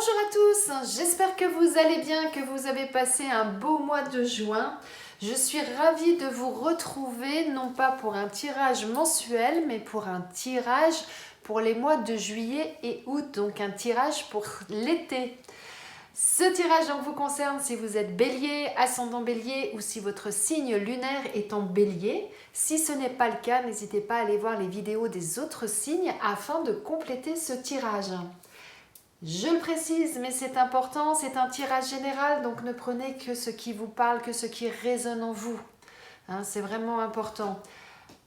Bonjour à tous, j'espère que vous allez bien, que vous avez passé un beau mois de juin. Je suis ravie de vous retrouver, non pas pour un tirage mensuel, mais pour un tirage pour les mois de juillet et août, donc un tirage pour l'été. Ce tirage donc vous concerne si vous êtes bélier, ascendant bélier ou si votre signe lunaire est en bélier. Si ce n'est pas le cas, n'hésitez pas à aller voir les vidéos des autres signes afin de compléter ce tirage. Je le précise, mais c'est important, c'est un tirage général, donc ne prenez que ce qui vous parle, que ce qui résonne en vous. C'est vraiment important.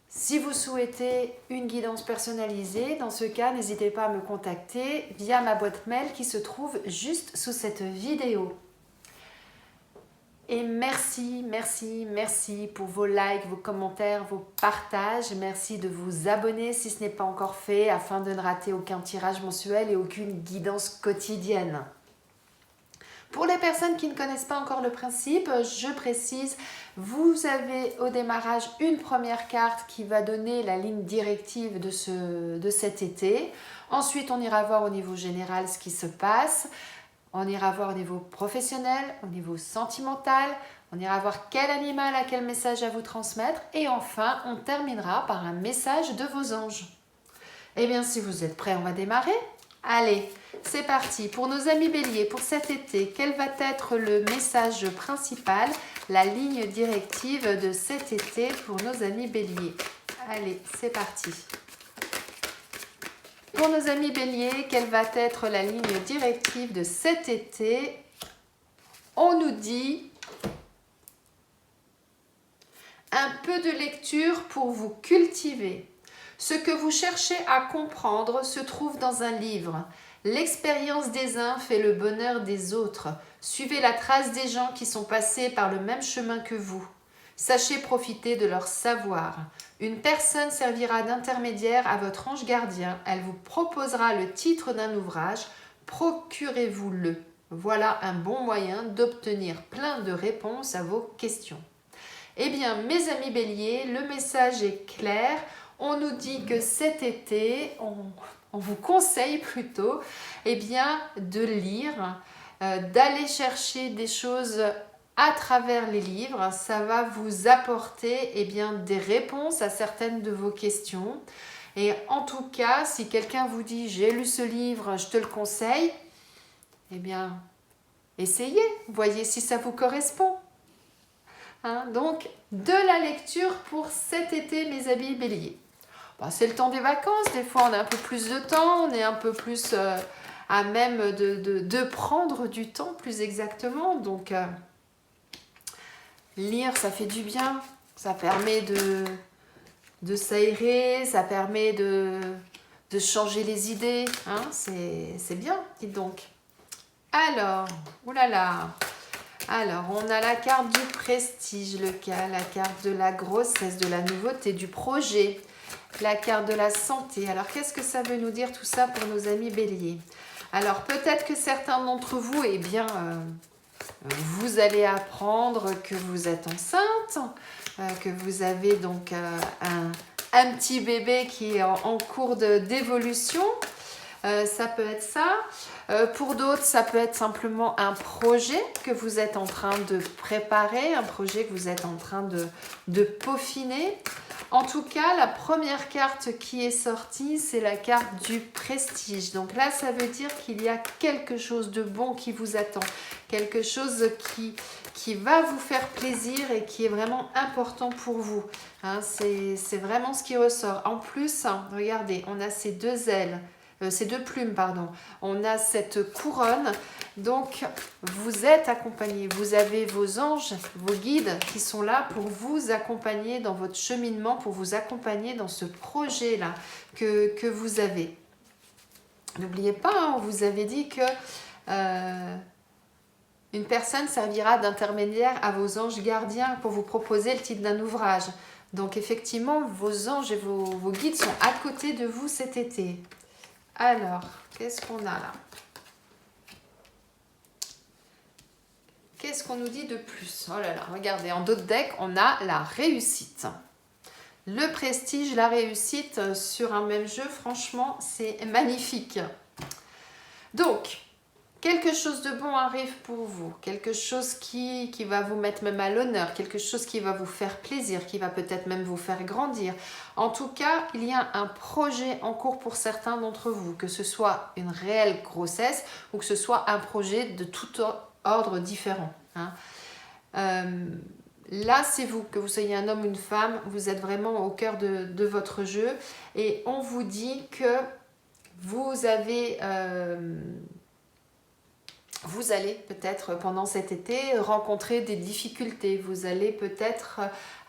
Si vous souhaitez une guidance personnalisée, dans ce cas, n'hésitez pas à me contacter via ma boîte mail qui se trouve juste sous cette vidéo. Et merci pour vos likes, vos commentaires, vos partages. Merci de vous abonner si ce n'est pas encore fait afin de ne rater aucun tirage mensuel et aucune guidance quotidienne. Pour les personnes qui ne connaissent pas encore le principe, je précise, vous avez au démarrage une première carte qui va donner la ligne directive de cet été. Ensuite, on ira voir au niveau général ce qui se passe. On ira voir au niveau professionnel, au niveau sentimental, on ira voir quel animal a quel message à vous transmettre et enfin on terminera par un message de vos anges. Eh bien si vous êtes prêts, on va démarrer. Allez, c'est parti. Pour nos amis béliers, pour cet été, quel va être le message principal, la ligne directive de cet été pour nos amis béliers? Allez, c'est parti. Pour nos amis béliers, quelle va être la ligne directive de cet été? On nous dit un peu de lecture pour vous cultiver. Ce que vous cherchez à comprendre se trouve dans un livre. L'expérience des uns fait le bonheur des autres. Suivez la trace des gens qui sont passés par le même chemin que vous. Sachez profiter de leur savoir. Une personne servira d'intermédiaire à votre ange gardien. Elle vous proposera le titre d'un ouvrage. Procurez-vous-le. Voilà un bon moyen d'obtenir plein de réponses à vos questions. Eh bien, mes amis béliers, le message est clair. On nous dit que cet été, on vous conseille plutôt de lire, d'aller chercher des choses à travers les livres. Ça va vous apporter des réponses à certaines de vos questions. Et en tout cas, si quelqu'un vous dit « j'ai lu ce livre, je te le conseille », essayez, voyez si ça vous correspond. Donc, de la lecture pour cet été, mes amis béliers. C'est le temps des vacances, des fois on a un peu plus de temps, on est un peu plus à même de prendre du temps plus exactement. Donc, lire, ça fait du bien, ça permet de s'aérer, ça permet de changer les idées, c'est bien, dites donc. Alors, oulala, alors on a la carte du prestige, la carte de la grossesse, de la nouveauté, du projet, la carte de la santé. Alors qu'est-ce que ça veut nous dire tout ça pour nos amis béliers? Alors peut-être que certains d'entre vous, vous allez apprendre que vous êtes enceinte, que vous avez donc un petit bébé qui est en cours d'évolution. Ça peut être ça. Pour d'autres, ça peut être simplement un projet que vous êtes en train de préparer, un projet que vous êtes en train de peaufiner. En tout cas, la première carte qui est sortie, c'est la carte du prestige. Donc là, ça veut dire qu'il y a quelque chose de bon qui vous attend, quelque chose qui va vous faire plaisir et qui est vraiment important pour vous. C'est vraiment ce qui ressort. En plus, regardez, on a ces deux ailes. Ces deux plumes, pardon. On a cette couronne, donc vous êtes accompagné. Vous avez vos anges, vos guides qui sont là pour vous accompagner dans votre cheminement, pour vous accompagner dans ce projet-là que vous avez. N'oubliez pas, on vous avait dit que une personne servira d'intermédiaire à vos anges gardiens pour vous proposer le titre d'un ouvrage. Donc effectivement, vos anges et vos guides sont à côté de vous cet été. Alors, qu'est-ce qu'on a là? Qu'est-ce qu'on nous dit de plus? Oh là là, regardez, en dos de deck, on a la réussite. Le prestige, la réussite sur un même jeu, franchement, c'est magnifique. Donc, quelque chose de bon arrive pour vous, quelque chose qui va vous mettre même à l'honneur, quelque chose qui va vous faire plaisir, qui va peut-être même vous faire grandir. En tout cas, il y a un projet en cours pour certains d'entre vous, que ce soit une réelle grossesse ou que ce soit un projet de tout ordre différent. Hein. Là, c'est vous, que vous soyez un homme ou une femme, vous êtes vraiment au cœur de votre jeu et on vous dit que vous avez... vous allez peut-être pendant cet été rencontrer des difficultés, vous allez peut-être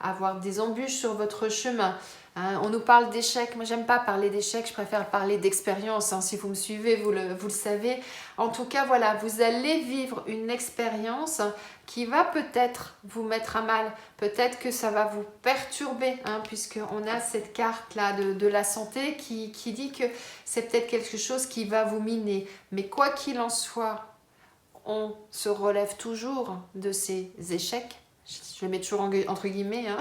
avoir des embûches sur votre chemin. Hein, on nous parle d'échecs, moi j'aime pas parler d'échecs, je préfère parler d'expérience. Hein, si vous me suivez, vous le savez. En tout cas, voilà, vous allez vivre une expérience qui va peut-être vous mettre à mal, peut-être que ça va vous perturber, hein, puisqu'on a cette carte-là de la santé qui dit que c'est peut-être quelque chose qui va vous miner. Mais quoi qu'il en soit, on se relève toujours de ces échecs, je le mets toujours entre guillemets, hein.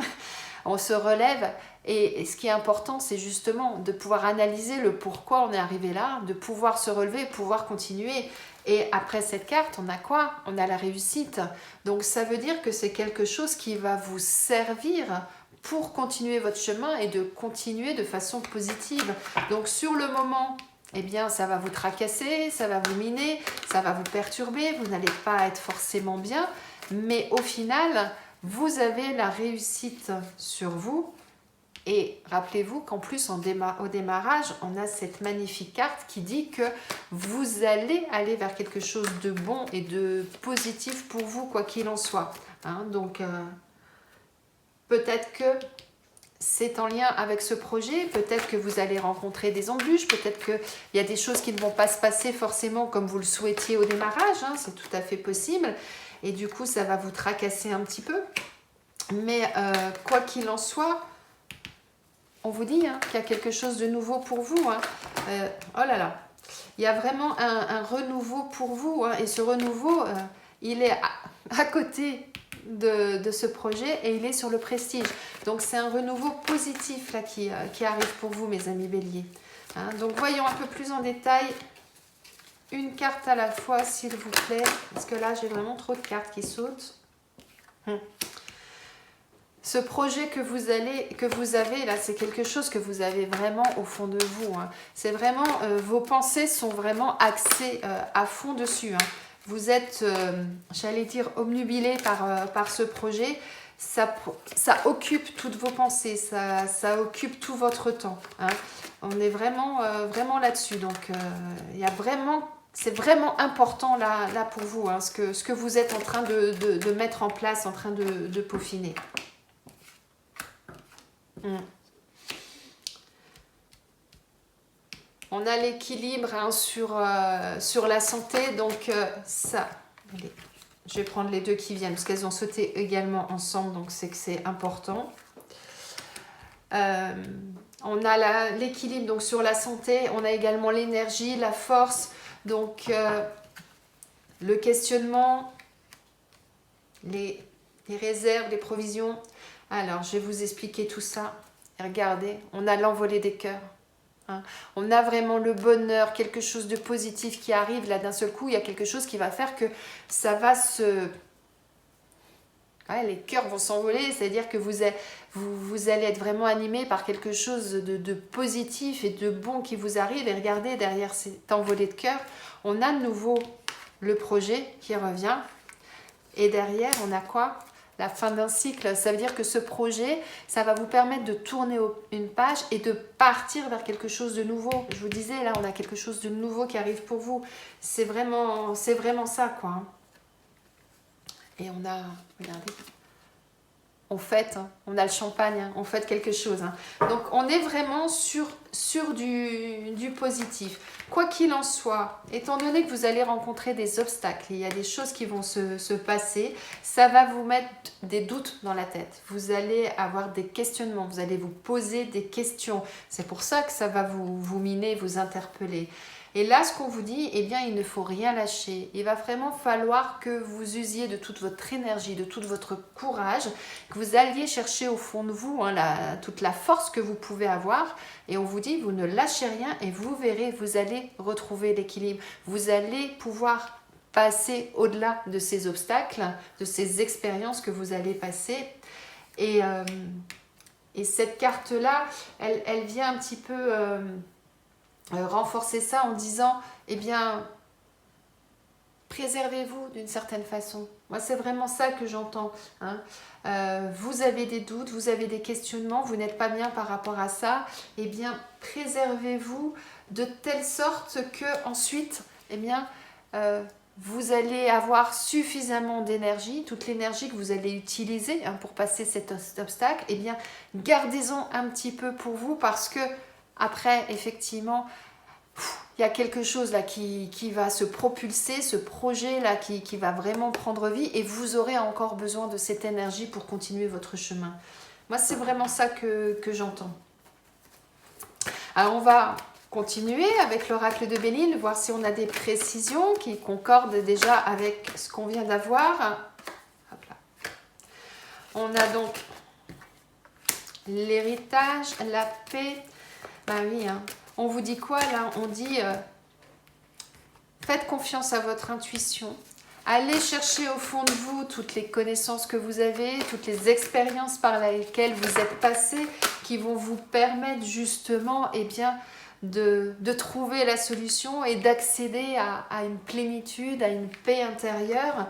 On se relève et ce qui est important, c'est justement de pouvoir analyser le pourquoi on est arrivé là, de pouvoir se relever, pouvoir continuer. Et après cette carte, on a quoi? On a la réussite. Donc ça veut dire que c'est quelque chose qui va vous servir pour continuer votre chemin et de continuer de façon positive. Donc sur le moment, eh bien, ça va vous tracasser, ça va vous miner, ça va vous perturber, vous n'allez pas être forcément bien, mais au final, vous avez la réussite sur vous. Et rappelez-vous qu'en plus, au démarrage, on a cette magnifique carte qui dit que vous allez aller vers quelque chose de bon et de positif pour vous, quoi qu'il en soit. Hein, donc, peut-être que c'est en lien avec ce projet, peut-être que vous allez rencontrer des embûches, peut-être qu'il y a des choses qui ne vont pas se passer forcément comme vous le souhaitiez au démarrage, hein, c'est tout à fait possible, et du coup ça va vous tracasser un petit peu. Mais quoi qu'il en soit, on vous dit hein, qu'il y a quelque chose de nouveau pour vous. Hein. Oh là là, il y a vraiment un renouveau pour vous, hein, et ce renouveau, il est à côté de ce projet et il est sur le prestige. Donc c'est un renouveau positif là qui arrive pour vous, mes amis béliers. Hein, donc voyons un peu plus en détail, une carte à la fois s'il vous plaît, parce que là j'ai vraiment trop de cartes qui sautent. Ce projet que vous avez là, c'est quelque chose que vous avez vraiment au fond de vous. Hein. C'est vraiment, vos pensées sont vraiment axées à fond dessus. Hein. Vous êtes, j'allais dire, obnubilé par ce projet. Ça occupe toutes vos pensées, ça occupe tout votre temps. Hein. On est vraiment, vraiment là-dessus. Donc, il y a vraiment, c'est vraiment important là pour vous, hein, ce que vous êtes en train de mettre en place, en train de peaufiner. On a l'équilibre hein, sur la santé, donc ça, allez, je vais prendre les deux qui viennent, parce qu'elles ont sauté également ensemble, donc c'est que c'est important. On a l'équilibre donc sur la santé, on a également l'énergie, la force, donc le questionnement, les réserves, les provisions. Alors, je vais vous expliquer tout ça. Regardez, on a l'envolée des cœurs. Hein. On a vraiment le bonheur, quelque chose de positif qui arrive. Là, d'un seul coup, il y a quelque chose qui va faire que ça va se... Ouais, les cœurs vont s'envoler, c'est-à-dire que vous allez être vraiment animé par quelque chose de positif et de bon qui vous arrive. Et regardez, derrière cette envolée de cœur, on a de nouveau le projet qui revient. Et derrière, on a quoi ? La fin d'un cycle, ça veut dire que ce projet, ça va vous permettre de tourner une page et de partir vers quelque chose de nouveau. Je vous disais, là, on a quelque chose de nouveau qui arrive pour vous. C'est vraiment ça, quoi. Et on a, regardez, on fête, hein, on a le champagne, hein, on fête quelque chose. Hein. Donc, on est vraiment sur du positif. Quoi qu'il en soit, étant donné que vous allez rencontrer des obstacles, il y a des choses qui vont se passer, ça va vous mettre des doutes dans la tête. Vous allez avoir des questionnements, vous allez vous poser des questions. C'est pour ça que ça va vous miner, vous interpeller. Et là, ce qu'on vous dit, eh bien, il ne faut rien lâcher. Il va vraiment falloir que vous usiez de toute votre énergie, de tout votre courage, que vous alliez chercher au fond de vous hein, toute la force que vous pouvez avoir. Et on vous vous dit, vous ne lâchez rien et vous verrez, vous allez retrouver l'équilibre. Vous allez pouvoir passer au-delà de ces obstacles, de ces expériences que vous allez passer. Et cette carte-là, elle vient un petit peu renforcer ça en disant, eh bien, préservez-vous d'une certaine façon. Moi, c'est vraiment ça que j'entends. Hein. Vous avez des doutes, vous avez des questionnements, vous n'êtes pas bien par rapport à ça. Eh bien, préservez-vous de telle sorte que ensuite, eh bien, vous allez avoir suffisamment d'énergie, toute l'énergie que vous allez utiliser pour passer cet obstacle. Eh bien, gardez-en un petit peu pour vous parce que après, effectivement, il y a quelque chose là qui va se propulser, ce projet là qui va vraiment prendre vie et vous aurez encore besoin de cette énergie pour continuer votre chemin. Moi, c'est vraiment ça que j'entends. Alors, on va continuer avec l'oracle de Béline, voir si on a des précisions qui concordent déjà avec ce qu'on vient d'avoir. Hop là. On a donc l'héritage, la paix. Ben oui, hein. On vous dit quoi là? On dit faites confiance à votre intuition. Allez chercher au fond de vous toutes les connaissances que vous avez, toutes les expériences par lesquelles vous êtes passé, qui vont vous permettre justement eh bien, de trouver la solution et d'accéder à une plénitude, à une paix intérieure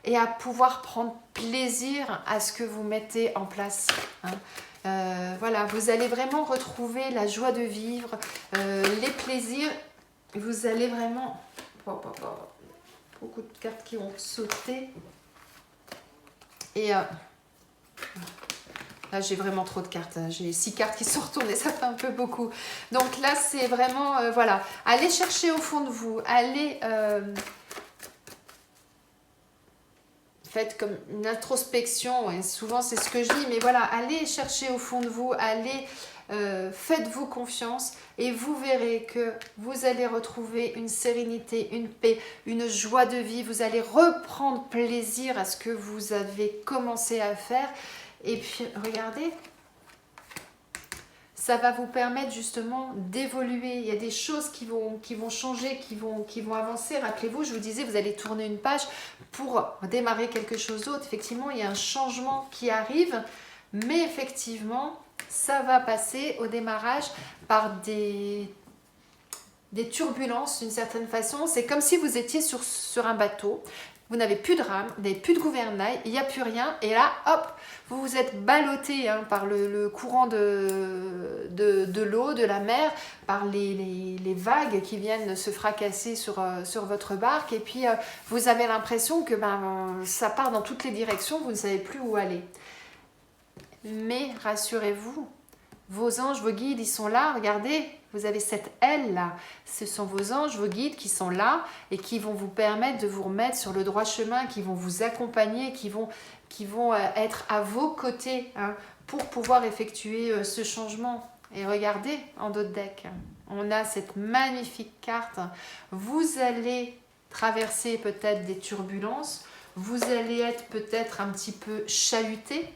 et à pouvoir prendre plaisir à ce que vous mettez en place. Hein. Voilà, vous allez vraiment retrouver la joie de vivre, les plaisirs. Vous allez vraiment... beaucoup de cartes qui ont sauté. Et là, j'ai vraiment trop de cartes. J'ai 6 cartes qui sont retournées, ça fait un peu beaucoup. Donc là, c'est vraiment... voilà, allez chercher au fond de vous. Allez... faites comme une introspection, et souvent c'est ce que je dis, mais voilà, allez chercher au fond de vous, allez, faites-vous confiance et vous verrez que vous allez retrouver une sérénité, une paix, une joie de vie, vous allez reprendre plaisir à ce que vous avez commencé à faire et puis regardez, ça va vous permettre justement d'évoluer. Il y a des choses qui vont changer, qui vont avancer. Rappelez-vous, je vous disais, vous allez tourner une page pour démarrer quelque chose d'autre. Effectivement, il y a un changement qui arrive, mais effectivement, ça va passer au démarrage par des turbulences d'une certaine façon. C'est comme si vous étiez sur un bateau. Vous n'avez plus de rame, vous n'avez plus de gouvernail, il n'y a plus rien. Et là, hop, vous vous êtes ballotté par le courant de l'eau, de la mer, par les vagues qui viennent se fracasser sur votre barque. Et puis, vous avez l'impression que ça part dans toutes les directions, vous ne savez plus où aller. Mais rassurez-vous, vos anges, vos guides, ils sont là, regardez. Vous avez cette aile là, ce sont vos anges, vos guides qui sont là et qui vont vous permettre de vous remettre sur le droit chemin, qui vont vous accompagner, qui vont être à vos côtés pour pouvoir effectuer ce changement. Et regardez en dos de deck, on a cette magnifique carte. Vous allez traverser peut-être des turbulences, vous allez être peut-être un petit peu chahuté.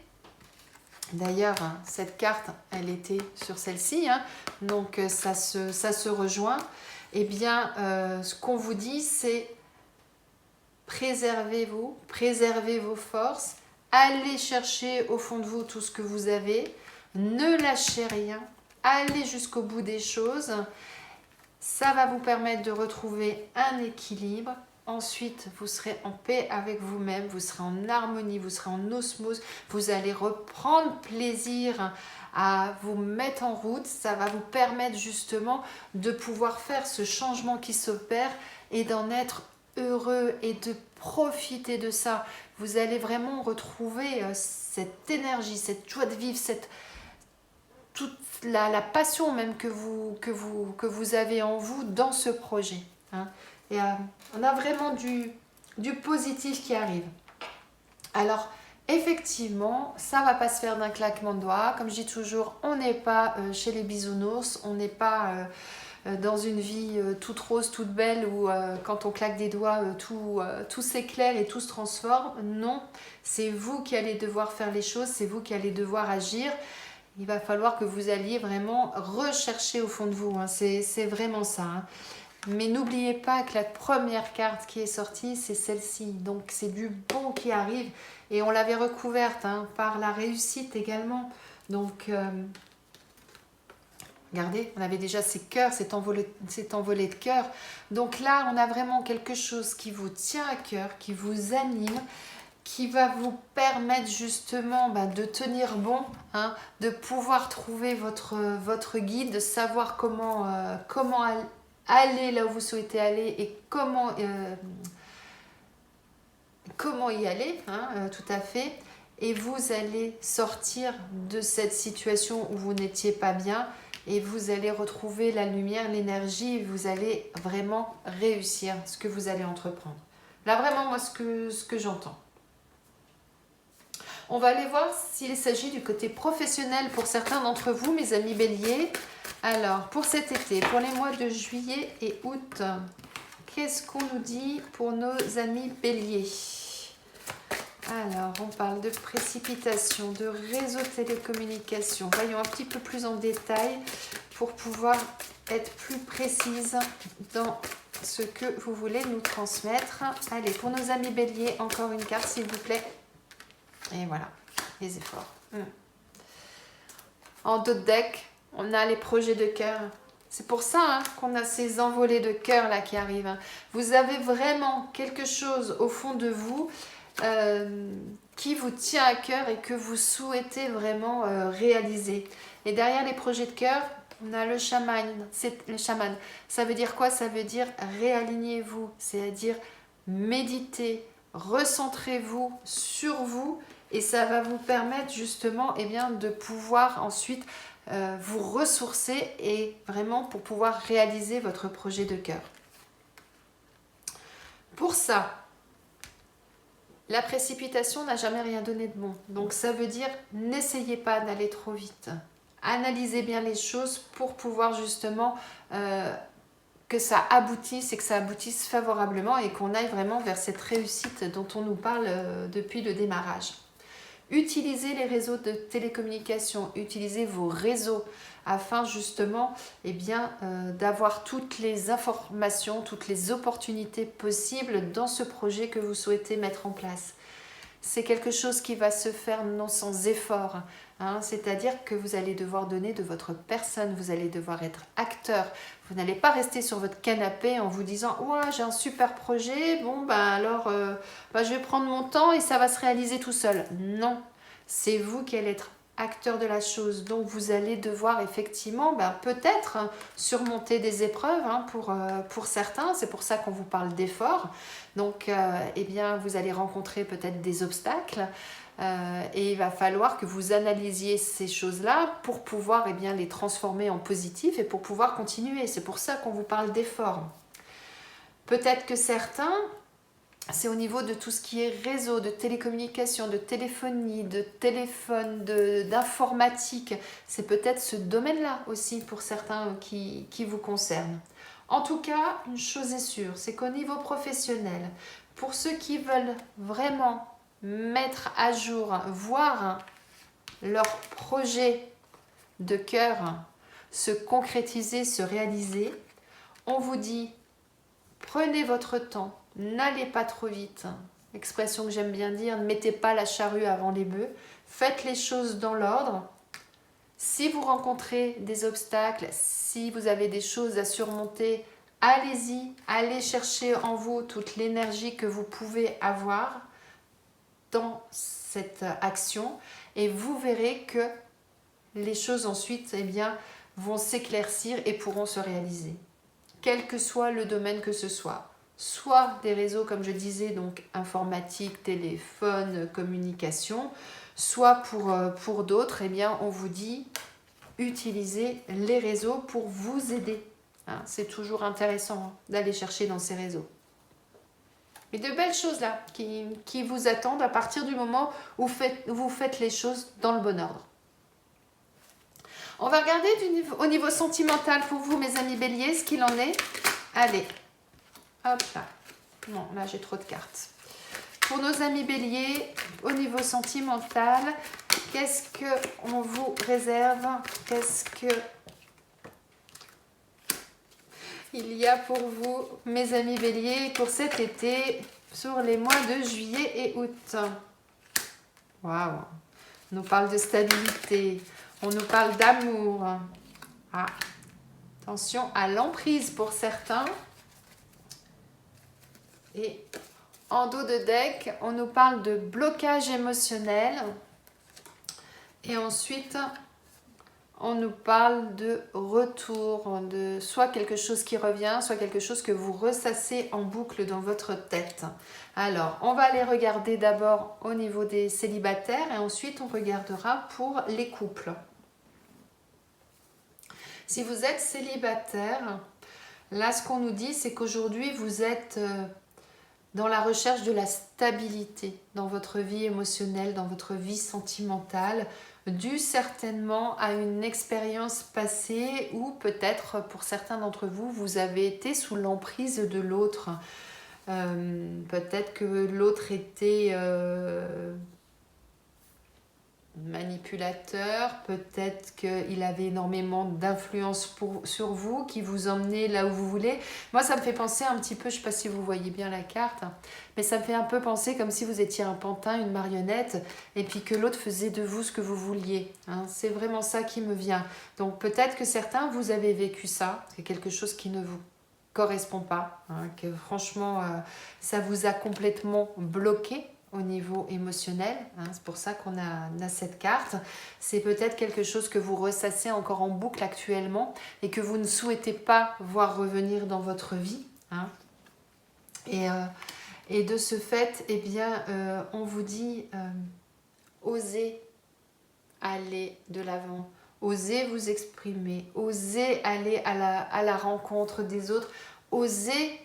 D'ailleurs, cette carte, elle était sur celle-ci, donc ça se rejoint. Eh bien, ce qu'on vous dit, c'est préservez-vous, préservez vos forces, allez chercher au fond de vous tout ce que vous avez, ne lâchez rien, allez jusqu'au bout des choses. Ça va vous permettre de retrouver un équilibre. Ensuite, vous serez en paix avec vous-même, vous serez en harmonie, vous serez en osmose, vous allez reprendre plaisir à vous mettre en route. Ça va vous permettre justement de pouvoir faire ce changement qui s'opère et d'en être heureux et de profiter de ça. Vous allez vraiment retrouver cette énergie, cette joie de vivre, toute la passion même que vous avez en vous dans ce projet. Et on a vraiment du positif qui arrive. Alors, effectivement, ça ne va pas se faire d'un claquement de doigts. Comme je dis toujours, on n'est pas chez les bisounours, on n'est pas dans une vie toute rose, toute belle, où quand on claque des doigts, tout s'éclaire et tout se transforme. Non, c'est vous qui allez devoir faire les choses, c'est vous qui allez devoir agir. il va falloir que vous alliez vraiment rechercher au fond de vous. Hein. C'est vraiment ça. Hein. Mais n'oubliez pas que la première carte qui est sortie, c'est celle-ci. Donc c'est du bon qui arrive. Et on l'avait recouverte hein, par la réussite également. Donc, regardez, on avait déjà ces cœurs, cet envolé de cœur. Donc là, on a vraiment quelque chose qui vous tient à cœur, qui vous anime, qui va vous permettre justement de tenir bon, hein, de pouvoir trouver votre guide, de savoir comment aller là où vous souhaitez aller et comment y aller, hein, tout à fait. Et vous allez sortir de cette situation où vous n'étiez pas bien et vous allez retrouver la lumière, l'énergie et vous allez vraiment réussir ce que vous allez entreprendre. Là, vraiment, moi, ce que j'entends. On va aller voir s'il s'agit du côté professionnel pour certains d'entre vous, mes amis béliers. Alors, pour cet été, pour les mois de juillet et août, qu'est-ce qu'on nous dit pour nos amis béliers ? Alors, on parle de précipitation, de réseau de télécommunication. Voyons un petit peu plus en détail pour pouvoir être plus précise dans ce que vous voulez nous transmettre. Allez, pour nos amis béliers, encore une carte s'il vous plaît. Et voilà, les efforts. En dos de deck, on a les projets de cœur. C'est pour ça hein, qu'on a ces envolées de cœur là qui arrivent. Hein. Vous avez vraiment quelque chose au fond de vous qui vous tient à cœur et que vous souhaitez vraiment réaliser. Et derrière les projets de cœur, on a le chaman. Ça veut dire quoi? Ça veut dire réalignez-vous, c'est-à-dire méditez, recentrez-vous sur vous et ça va vous permettre justement de pouvoir ensuite vous ressourcer et vraiment pour pouvoir réaliser votre projet de cœur. Pour ça, la précipitation n'a jamais rien donné de bon. Donc ça veut dire n'essayez pas d'aller trop vite. Analysez bien les choses pour pouvoir justement que ça aboutisse et que ça aboutisse favorablement et qu'on aille vraiment vers cette réussite dont on nous parle depuis le démarrage. Utilisez les réseaux de télécommunication, utilisez vos réseaux afin justement d'avoir toutes les informations, toutes les opportunités possibles dans ce projet que vous souhaitez mettre en place. C'est quelque chose qui va se faire non sans effort, hein, c'est-à-dire que vous allez devoir donner de votre personne, vous allez devoir être acteur. Vous n'allez pas rester sur votre canapé en vous disant « Ouais, j'ai un super projet, alors je vais prendre mon temps et ça va se réaliser tout seul. » Non, c'est vous qui allez être acteur de la chose. Donc vous allez devoir effectivement peut-être surmonter des épreuves hein, pour certains. C'est pour ça qu'on vous parle d'efforts. Donc vous allez rencontrer peut-être des obstacles et il va falloir que vous analysiez ces choses-là pour pouvoir les transformer en positif et pour pouvoir continuer. C'est pour ça qu'on vous parle d'efforts. Peut-être que certains, c'est au niveau de tout ce qui est réseau, de télécommunication, de téléphonie, de téléphone, d'informatique. C'est peut-être ce domaine-là aussi pour certains qui vous concerne. En tout cas, une chose est sûre, c'est qu'au niveau professionnel, pour ceux qui veulent vraiment mettre à jour, voir leur projet de cœur se concrétiser, se réaliser, on vous dit, prenez votre temps. N'allez pas trop vite, expression que j'aime bien dire, ne mettez pas la charrue avant les bœufs, faites les choses dans l'ordre. Si vous rencontrez des obstacles, si vous avez des choses à surmonter, allez-y, allez chercher en vous toute l'énergie que vous pouvez avoir dans cette action et vous verrez que les choses ensuite vont s'éclaircir et pourront se réaliser, quel que soit le domaine que ce soit. Soit des réseaux, comme je disais, donc informatique, téléphone, communication, soit pour d'autres, on vous dit utilisez les réseaux pour vous aider. Hein, c'est toujours intéressant d'aller chercher dans ces réseaux. Mais de belles choses là qui vous attendent à partir du moment où vous faites les choses dans le bon ordre. On va regarder au niveau sentimental pour vous, mes amis béliers, ce qu'il en est. Allez. Hop là. Non, là j'ai trop de cartes. Pour nos amis béliers, au niveau sentimental, Qu'est-ce qu'on vous réserve? Qu'est-ce que il y a pour vous, mes amis béliers, pour cet été, sur les mois de juillet et août? Waouh! On nous parle de stabilité, on nous parle d'amour. Ah, attention à l'emprise pour certains. Et en dos de deck, on nous parle de blocage émotionnel. Et ensuite, on nous parle de retour, de soit quelque chose qui revient, soit quelque chose que vous ressassez en boucle dans votre tête. Alors, on va aller regarder d'abord au niveau des célibataires et ensuite on regardera pour les couples. Si vous êtes célibataire, là ce qu'on nous dit c'est qu'aujourd'hui vous êtes dans la recherche de la stabilité dans votre vie émotionnelle, dans votre vie sentimentale, dû certainement à une expérience passée ou peut-être pour certains d'entre vous, vous avez été sous l'emprise de l'autre. Peut-être que l'autre était manipulateur, peut-être qu'il avait énormément d'influence sur vous, qui vous emmenait là où vous voulez. Moi, ça me fait penser un petit peu, je ne sais pas si vous voyez bien la carte, mais ça me fait un peu penser comme si vous étiez un pantin, une marionnette, et puis que l'autre faisait de vous ce que vous vouliez. Hein. C'est vraiment ça qui me vient. Donc peut-être que certains, vous avez vécu ça, c'est quelque chose qui ne vous correspond pas, hein, que franchement, ça vous a complètement bloqué au niveau émotionnel, hein, c'est pour ça qu'on a cette carte. C'est peut-être quelque chose que vous ressassez encore en boucle actuellement et que vous ne souhaitez pas voir revenir dans votre vie. Hein. Et de ce fait, eh bien, on vous dit osez aller de l'avant, osez vous exprimer, osez aller à la rencontre des autres, osez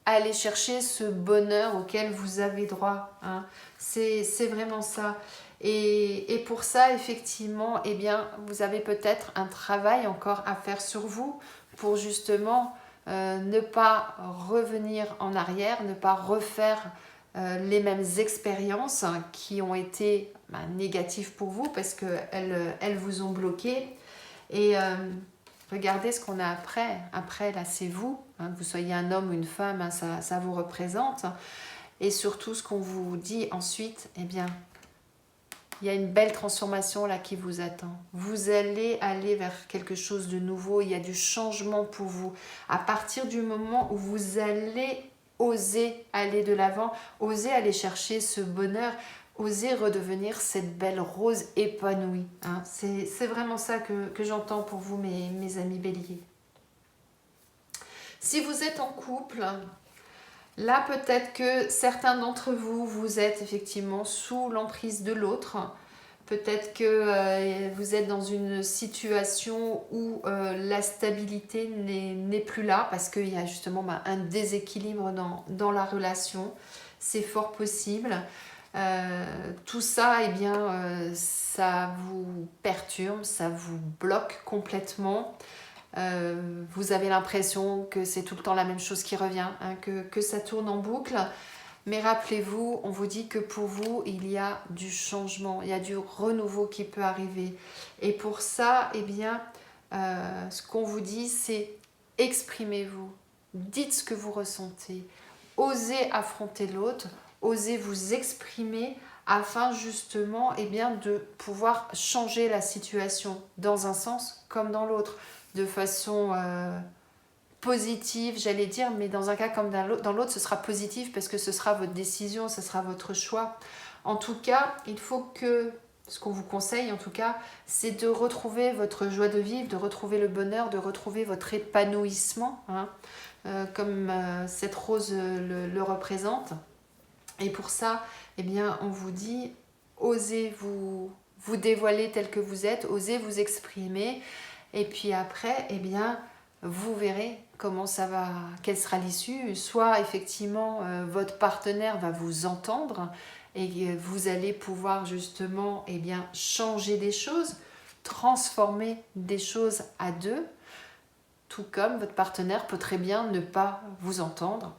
aller chercher ce bonheur auquel vous avez droit. Hein. C'est vraiment ça. Et pour ça, effectivement, eh bien, vous avez peut-être un travail encore à faire sur vous pour justement ne pas revenir en arrière, ne pas refaire les mêmes expériences qui ont été négatives pour vous parce qu'elles vous ont bloqué. Et regardez ce qu'on a après. Après, là, c'est vous. Hein, que vous soyez un homme ou une femme, hein, ça vous représente. Et surtout, ce qu'on vous dit ensuite, eh bien, il y a une belle transformation là qui vous attend. Vous allez aller vers quelque chose de nouveau. Il y a du changement pour vous. À partir du moment où vous allez oser aller de l'avant, oser aller chercher ce bonheur, oser redevenir cette belle rose épanouie. Hein. C'est vraiment ça que j'entends pour vous, mes amis béliers. Si vous êtes en couple, là peut-être que certains d'entre vous, vous êtes effectivement sous l'emprise de l'autre. Peut-être que vous êtes dans une situation où la stabilité n'est plus là parce qu'il y a justement un déséquilibre dans la relation. C'est fort possible. Tout ça, eh bien, ça vous perturbe, ça vous bloque complètement. Vous avez l'impression que c'est tout le temps la même chose qui revient, hein, que ça tourne en boucle. Mais rappelez-vous, on vous dit que pour vous, il y a du changement, il y a du renouveau qui peut arriver. Et pour ça, eh bien, ce qu'on vous dit, c'est exprimez-vous, dites ce que vous ressentez, osez affronter l'autre, osez vous exprimer afin justement eh bien, de pouvoir changer la situation dans un sens comme dans l'autre, de façon positive, j'allais dire, mais dans un cas comme dans l'autre, ce sera positif parce que ce sera votre décision, ce sera votre choix. En tout cas, il faut que, ce qu'on vous conseille en tout cas, c'est de retrouver votre joie de vivre, de retrouver le bonheur, de retrouver votre épanouissement, hein, comme cette rose le représente. Et pour ça, eh bien, on vous dit, osez vous dévoiler tel que vous êtes, osez vous exprimer. Et puis après, eh bien, vous verrez comment ça va, quelle sera l'issue. Soit effectivement, votre partenaire va vous entendre et vous allez pouvoir justement eh bien, changer des choses, transformer des choses à deux. Tout comme votre partenaire peut très bien ne pas vous entendre,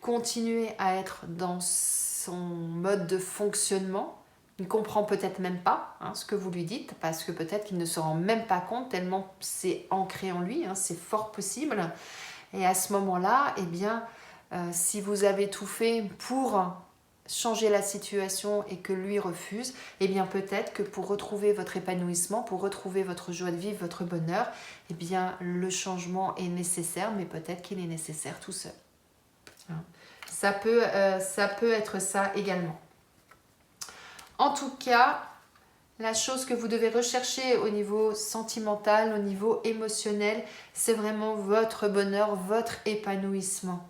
continuer à être dans son mode de fonctionnement Il ne comprend peut-être même pas ce que vous lui dites, parce que peut-être qu'il ne se rend même pas compte, tellement c'est ancré en lui, c'est fort possible. Et à ce moment-là, eh bien, si vous avez tout fait pour changer la situation et que lui refuse, eh bien peut-être que pour retrouver votre épanouissement, pour retrouver votre joie de vivre, votre bonheur, eh bien le changement est nécessaire, mais peut-être qu'il est nécessaire tout seul. Ça peut être ça également. En tout cas, la chose que vous devez rechercher au niveau sentimental, au niveau émotionnel, c'est vraiment votre bonheur, votre épanouissement.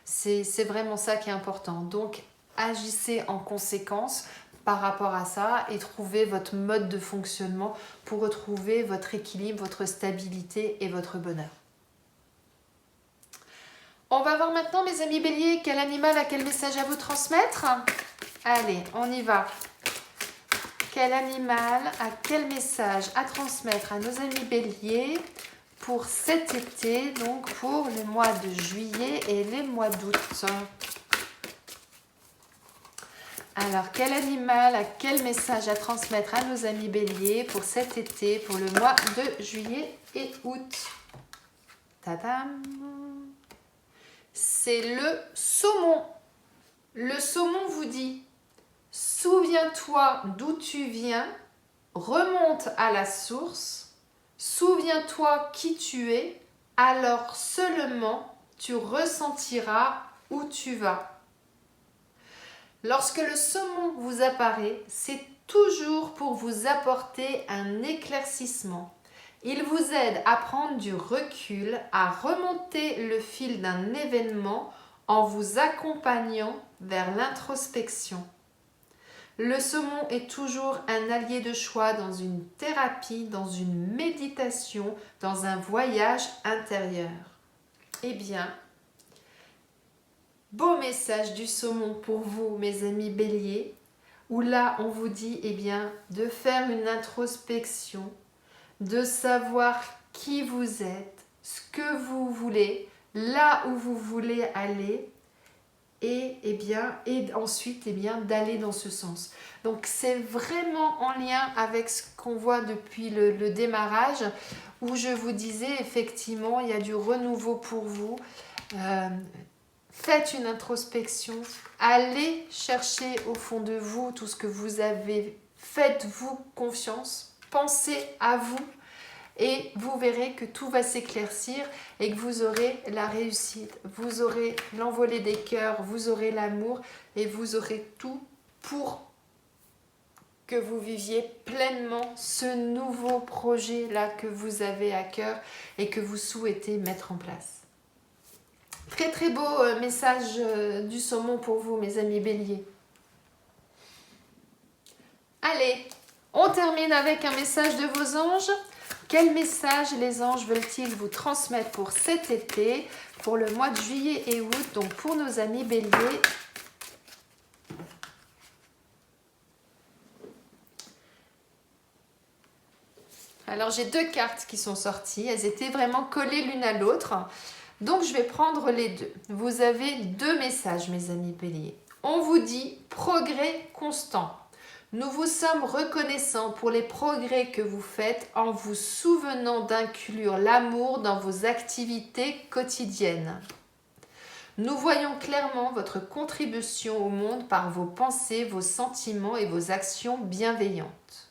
C'est vraiment ça qui est important. Donc, agissez en conséquence par rapport à ça et trouvez votre mode de fonctionnement pour retrouver votre équilibre, votre stabilité et votre bonheur. On va voir maintenant, mes amis béliers, quel animal a quel message à vous transmettre. Allez, on y va. Quel animal a quel message à transmettre à nos amis béliers pour cet été, donc pour les mois de juillet et les mois d'août. Alors, quel animal a quel message à transmettre à nos amis béliers pour cet été, pour le mois de juillet et août? Tadam! C'est le saumon. Le saumon vous dit: souviens-toi d'où tu viens, remonte à la source, souviens-toi qui tu es, alors seulement tu ressentiras où tu vas. Lorsque le saumon vous apparaît, c'est toujours pour vous apporter un éclaircissement. Il vous aide à prendre du recul, à remonter le fil d'un événement en vous accompagnant vers l'introspection. Le saumon est toujours un allié de choix dans une thérapie, dans une méditation, dans un voyage intérieur. Eh bien, beau message du saumon pour vous, mes amis béliers, où là on vous dit de faire une introspection, de savoir qui vous êtes, ce que vous voulez, là où vous voulez aller, et ensuite d'aller dans ce sens. Donc c'est vraiment en lien avec ce qu'on voit depuis le démarrage, où je vous disais effectivement il y a du renouveau pour vous. Faites une introspection, allez chercher au fond de vous tout ce que vous avez, faites-vous confiance, pensez à vous. Et vous verrez que tout va s'éclaircir et que vous aurez la réussite, vous aurez l'envolée des cœurs, vous aurez l'amour et vous aurez tout pour que vous viviez pleinement ce nouveau projet-là que vous avez à cœur et que vous souhaitez mettre en place. Très très beau message du saumon pour vous, mes amis béliers. Allez, on termine avec un message de vos anges. Quel message les anges veulent-ils vous transmettre pour cet été, pour le mois de juillet et août, donc pour nos amis béliers? Alors j'ai deux cartes qui sont sorties, elles étaient vraiment collées l'une à l'autre, donc je vais prendre les deux. Vous avez deux messages, mes amis béliers. On vous dit progrès constant. Nous vous sommes reconnaissants pour les progrès que vous faites en vous souvenant d'inclure l'amour dans vos activités quotidiennes. Nous voyons clairement votre contribution au monde par vos pensées, vos sentiments et vos actions bienveillantes.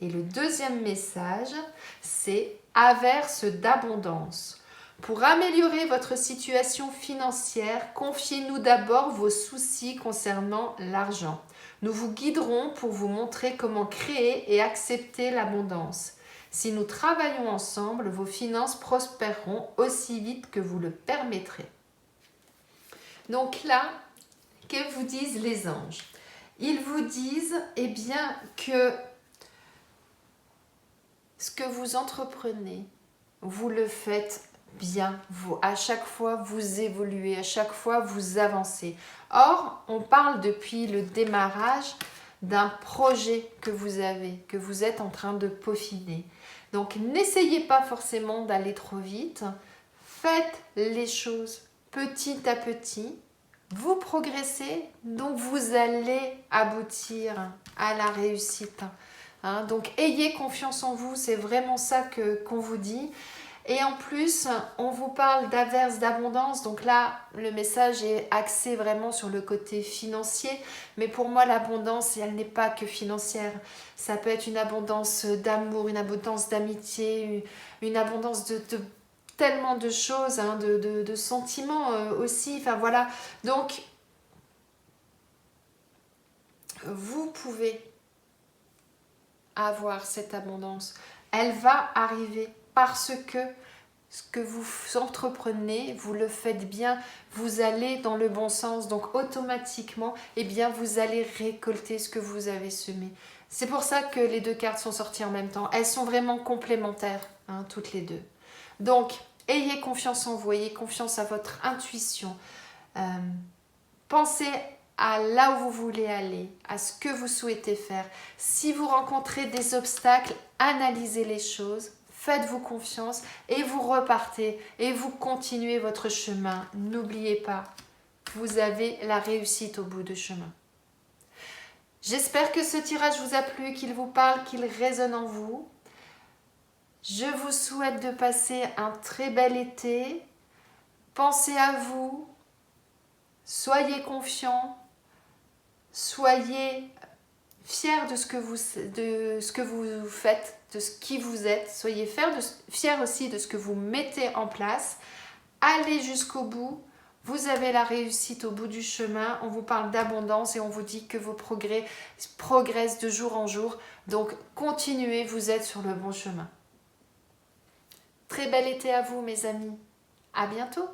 Et le deuxième message, c'est averse d'abondance. Pour améliorer votre situation financière, confiez-nous d'abord vos soucis concernant l'argent. Nous vous guiderons pour vous montrer comment créer et accepter l'abondance. Si nous travaillons ensemble, vos finances prospéreront aussi vite que vous le permettrez. Donc là, que vous disent les anges? Ils vous disent que ce que vous entreprenez, vous le faites bien, à chaque fois vous évoluez, à chaque fois vous avancez. Or, on parle depuis le démarrage d'un projet que vous avez, que vous êtes en train de peaufiner. Donc, n'essayez pas forcément d'aller trop vite. Faites les choses petit à petit, vous progressez, donc vous allez aboutir à la réussite. Hein, donc ayez confiance en vous, c'est vraiment ça qu'on vous dit. Et en plus, on vous parle d'averse, d'abondance. Donc là, le message est axé vraiment sur le côté financier. Mais pour moi, l'abondance, elle n'est pas que financière. Ça peut être une abondance d'amour, une abondance d'amitié, une abondance de tellement de choses, hein, de sentiments aussi. Enfin voilà. Donc, vous pouvez avoir cette abondance. Elle va arriver parce que ce que vous entreprenez, vous le faites bien, vous allez dans le bon sens, donc automatiquement, eh bien, vous allez récolter ce que vous avez semé. C'est pour ça que les deux cartes sont sorties en même temps. Elles sont vraiment complémentaires, hein, toutes les deux. Donc, ayez confiance en vous, ayez confiance à votre intuition. Pensez à là où vous voulez aller, à ce que vous souhaitez faire. Si vous rencontrez des obstacles, analysez les choses, faites-vous confiance et vous repartez et vous continuez votre chemin. N'oubliez pas, vous avez la réussite au bout du chemin. J'espère que ce tirage vous a plu, qu'il vous parle, qu'il résonne en vous. Je vous souhaite de passer un très bel été. Pensez à vous, soyez confiants. Soyez fiers de ce que vous faites, de ce qui vous êtes. Soyez fiers aussi de ce que vous mettez en place. Allez jusqu'au bout. Vous avez la réussite au bout du chemin. On vous parle d'abondance et on vous dit que vos progrès progressent de jour en jour. Donc continuez, vous êtes sur le bon chemin. Très bel été à vous mes amis. À bientôt.